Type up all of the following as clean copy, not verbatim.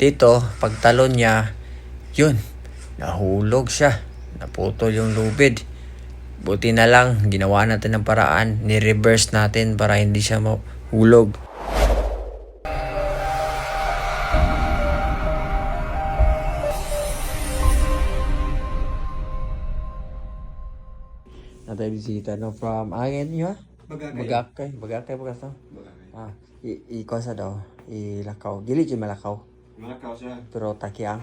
Dito, pagtalon niya, yun, nahulog siya. Naputol yung lubid. Buti na lang, ginawa natin ng paraan. Ni-reverse natin para hindi siya mahulog. Natay bisita no from again nyo ha? Bagakay bukas no? Ikaw sa daw, ilakaw. Dili dyan malakaw. Malakaw siya. Pero takiang.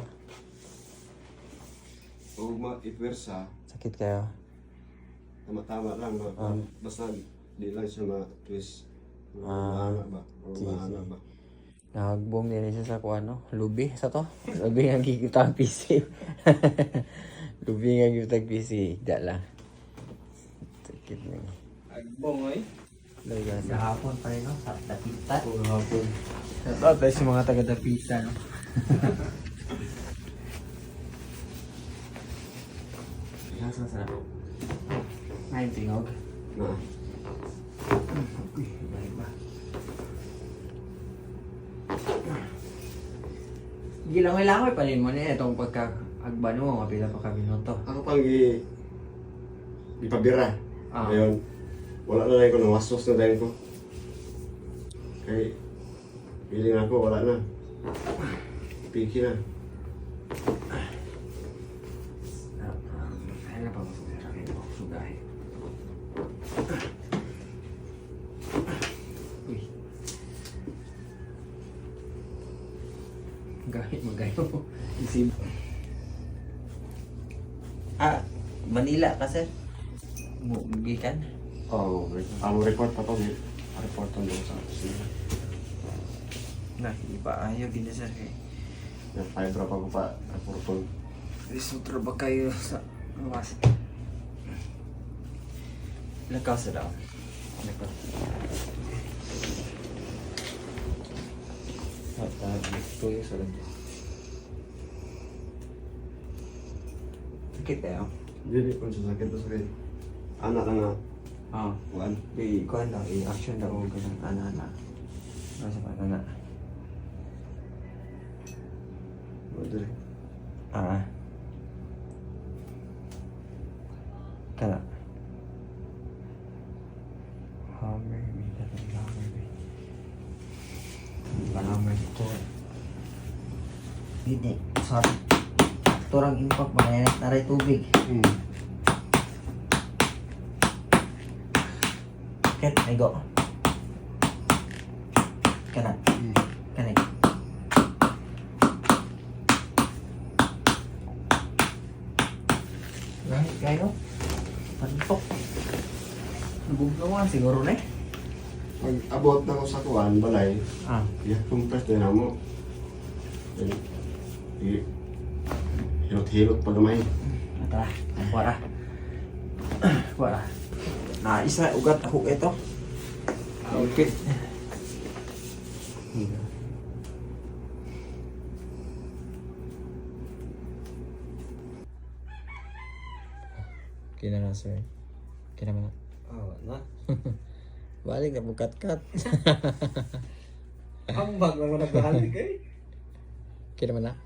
Huwag ma-ipwersa. Sakit kayo. Tama-tama lang. Basta di lang siya ma-twist. Mahanga ba? O mahanga ba? Nahagbong din siya sa kuano. Lubi sa to. Lubi nga kikita ang PC. Lubi nga kikita ang PC. Da lang. Sakit na nga. Agbong ay. Sa hapon pa rin no? Sa dapitan. Puro hapon. Ito tayo sa mga taga-dapitan no? Nasa sa ngayon tingog. Na. Uy, balik ba? Gilangoy-langoy pa rin mo na itong pagka-agban mo, mapila pa ka minuto. Ako pang ipabira. Ah. Ngayon, wala na rin ko, nawasos na rin ko. Kaya, feeling ako, wala na. Piki na. Kaya na pa masugara kayo ako sugahin. Uy. Gahit magayo. Isip. Manila kasi. Gikan. Oh, report pa to. Report on doon sa kusina. Nah, iba ayaw gini sir kay. Fiber pa ko pa, reporton. Risutro ba kayo sa luwas? Lakaw sa daw. Lakaw. Ito yung sa landas. Sakit tayo? Hindi ko siya sakit to sakit. Anak lang nga. One. Kuhan lang, i-action daw ko ng anak-anak. Nasa pa anak. Madali. Kana. Hammer, bisa hammer. Hammer ito. Hindi, sorry. Turang impact ba na naray tubig. Ket, ay go. Kana. Kana. Right, kayo. Pantok. Naguglawan siguro na eh. Pag abot na ko sa kuwan, balay, compress din mo. Hilot-hilot pa gamay. Ata, wala. Wala. Nah, isa ugat ako ito. Okay. Kina na sir. Kina na. Na. Balik na bukat-kat. Ang bag naman nagbahalik eh. Kina na.